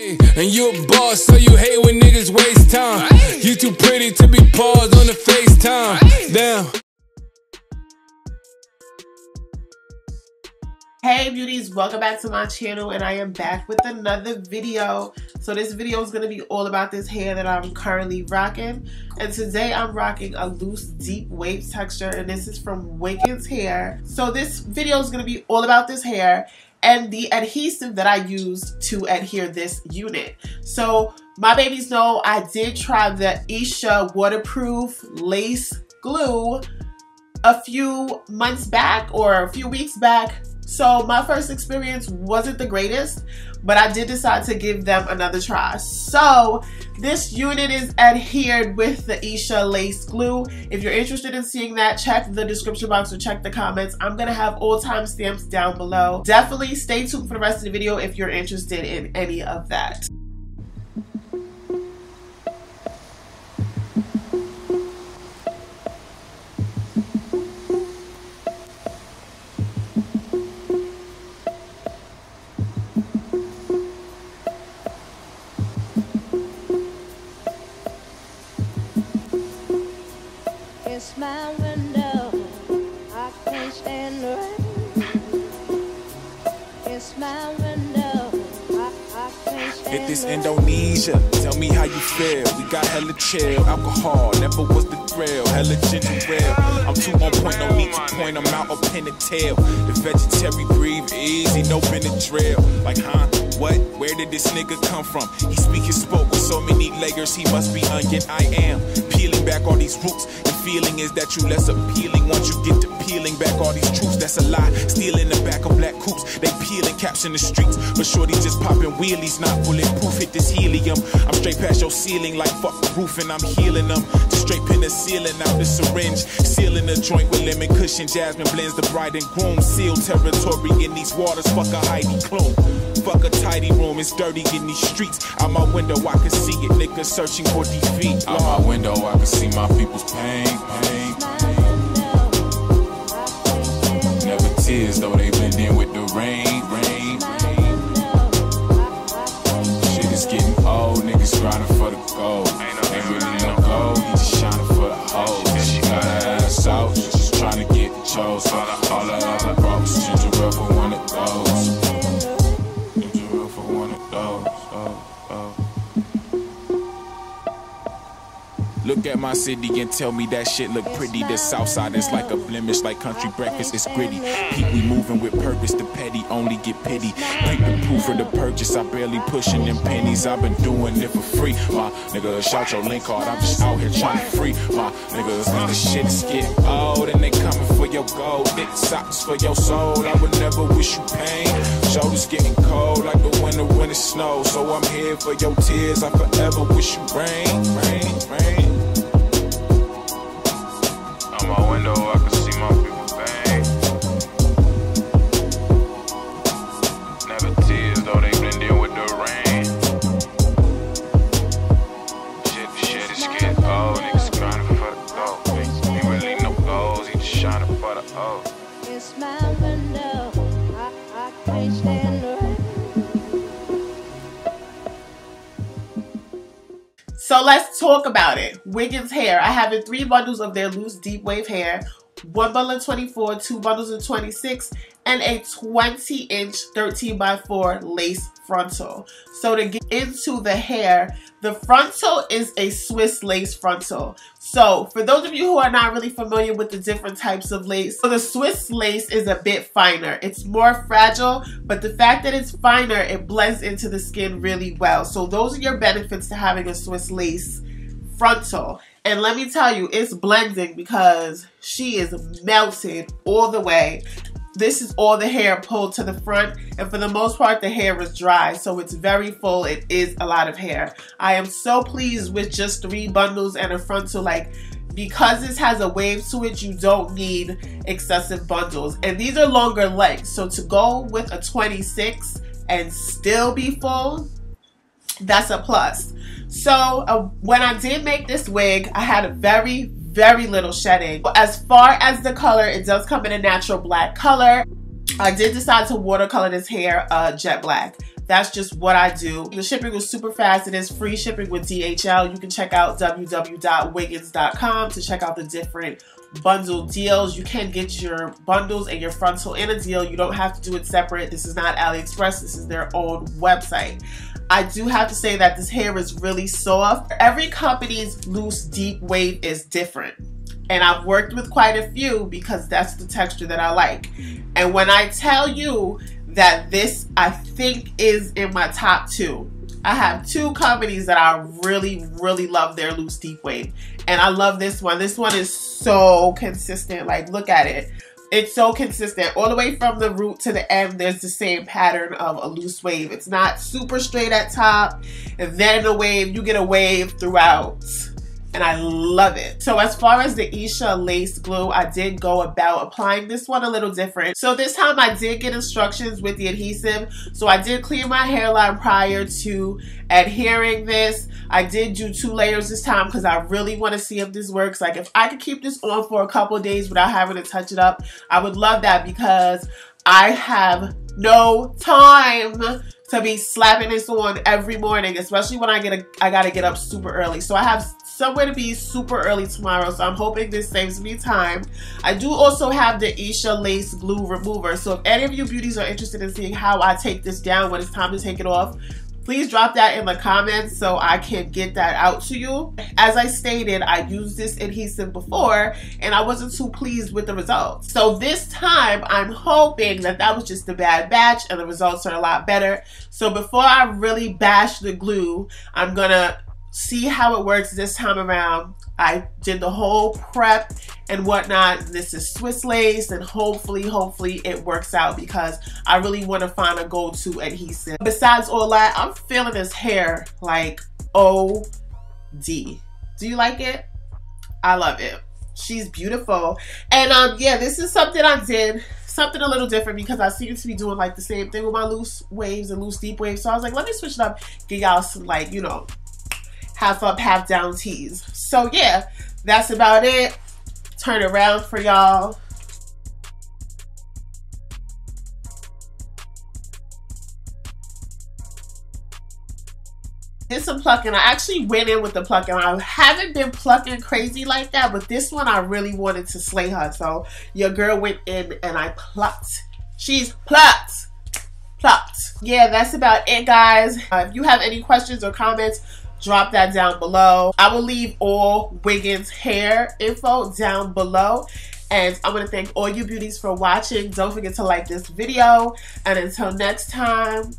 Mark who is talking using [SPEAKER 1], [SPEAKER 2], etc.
[SPEAKER 1] And you a boss, so you hate when niggas waste time. You too pretty to be paused on the FaceTime. Damn.
[SPEAKER 2] Hey beauties, welcome back to my channel, and I am back with another video. So this video is going to be all about this hair that I'm currently rocking, and today I'm rocking a loose deep wave texture, and this is from Wiggins Hair. So this video is going to be all about this hair and the adhesive that I used to adhere this unit. So my babies know I did try the Esha waterproof lace glue a few months back or a few weeks back. So my first experience wasn't the greatest, but I did decide to give them another try. So this unit is adhered with the Esha lace glue. If you're interested in seeing that, check the description box or check the comments. I'm gonna have all timestamps down below. Definitely stay tuned for the rest of the video if you're interested in any of that.
[SPEAKER 3] It's my window, I can't stand the rain. It's my window, I can't stand
[SPEAKER 4] Hit this
[SPEAKER 3] the rain.
[SPEAKER 4] Indonesia, tell me how you feel. We got hella chill, alcohol, never was the thrill. Hella ginger ale, I'm too on point, no need to point, I'm out up in the tail. The vegetarian breathe easy, no Benadryl. Like, huh? What? Where did this nigga come from? He speak his spoke with so many layers, he must be onion. I am peeling back all these roots. The feeling is that you less appealing once you get to peeling back all these truths. That's a lie. Stealing the back of black coops. They peeling caps in the streets, but shorty just popping wheelies, not bulletproof. Hit this helium. I'm straight past your ceiling like fuck the roof, and I'm healing them. Just straight penicillin out the syringe, sealing the joint with lemon cushion. Jasmine blends the bride and groom. Seal territory in these waters. Fuck a Heidi Klum. Fuck a tidy room, it's dirty in these streets. Out my window I can see it, niggas searching for defeat. Out my window I can see my people's pain. Never tears though they blend in with the rain. Shit is getting old, niggas grinding for the gold. Ain't really no gold, he just shining for the hoes. She got her ass out, she just trying to get chose. All the other bros, ginger up for one of those. Look at my city and tell me that shit look pretty. The south side is like a blemish, like country breakfast, it's gritty. Peep, we moving with purpose, the petty only get pity. Break the proof of the purchase, I barely pushing them pennies. I've been doing it for free. My nigga, shout your link card, I'm just out here trying to free. My niggas, the shit is getting old and they coming for your gold. Thick socks for your soul, I would never wish you pain. Shoulders getting cold like the winter when it snows. So I'm here for your tears, I forever wish you rain. Out my window, I can see my people's pain. Never tears, though they blend in with the rain. Shit is getting old, niggas grinding for the gold. He really no goals, he just shining for the O.
[SPEAKER 3] It's my window, I can't stand the rain.
[SPEAKER 2] So let's talk about it. Wiggins Hair. I have in 3 bundles of their loose deep wave hair. 1 bundle in 24, 2 bundles in 26, and a 20-inch 13x4 lace frontal. So to get into the hair, the frontal is a Swiss lace frontal. So for those of you who are not really familiar with the different types of lace, so the Swiss lace is a bit finer. It's more fragile, but the fact that it's finer, it blends into the skin really well. So those are your benefits to having a Swiss lace frontal. And let me tell you, it's blending because she is melted all the way. This is all the hair pulled to the front, and for the most part the hair is dry, so it's very full. It is a lot of hair. I am so pleased with just 3 bundles and a frontal. Like, because this has a wave to it, you don't need excessive bundles, and these are longer lengths, so to go with a 26 and still be full, that's a plus. So when I did make this wig, I had a very little shedding. As far as the color, it does come in a natural black color. I did decide to watercolor this hair jet black. That's just what I do. The shipping was super fast. It is free shipping with DHL. You can check out www.wiggins.com to check out the different bundle deals. You can get your bundles and your frontal in a deal. You don't have to do it separate. This is not AliExpress. This is their own website. I do have to say that this hair is really soft. Every company's loose deep wave is different. And I've worked with quite a few because that's the texture that I like. And when I tell you that this, I think, is in my top 2. I have 2 companies that I really, really love their loose deep wave. And I love this one. This one is so consistent. Like, look at it. It's so consistent. All the way from the root to the end, there's the same pattern of a loose wave. It's not super straight at top, and then a wave. You get a wave throughout. And I love it. So as far as the Esha lace glue, I did go about applying this one a little different. So this time I did get instructions with the adhesive. So I did clear my hairline prior to adhering this. I did do 2 layers this time because I really want to see if this works. Like, if I could keep this on for a couple of days without having to touch it up, I would love that, because I have no time to be slapping this on every morning, especially when I gotta get up super early. So I have somewhere to be super early tomorrow, so I'm hoping this saves me time. I do also have the Esha lace glue remover, so if any of you beauties are interested in seeing how I take this down when it's time to take it off, please drop that in the comments so I can get that out to you. As I stated, I used this adhesive before and I wasn't too pleased with the results. So this time I'm hoping that that was just a bad batch and the results are a lot better. So before I really bash the glue, I'm gonna see how it works this time around. I did the whole prep and whatnot. This is Swiss lace, and hopefully it works out, because I really want to find a go-to adhesive. Besides all that, I'm feeling this hair like OD. Do you like it? I love it. She's beautiful. And yeah, this is something I did, something a little different, because I seem to be doing like the same thing with my loose waves and loose deep waves. So I was like, let me switch it up, give y'all some, like, you know, half up, half down teas. So yeah, that's about it. Turn around for y'all. Did some plucking. I actually went in with the plucking. I haven't been plucking crazy like that, but this one I really wanted to slay her. So your girl went in and I plucked. She's plucked. Yeah, that's about it, guys. If you have any questions or comments, drop that down below. I will leave all Wiggins hair info down below. And I want to thank all you beauties for watching. Don't forget to like this video. And until next time,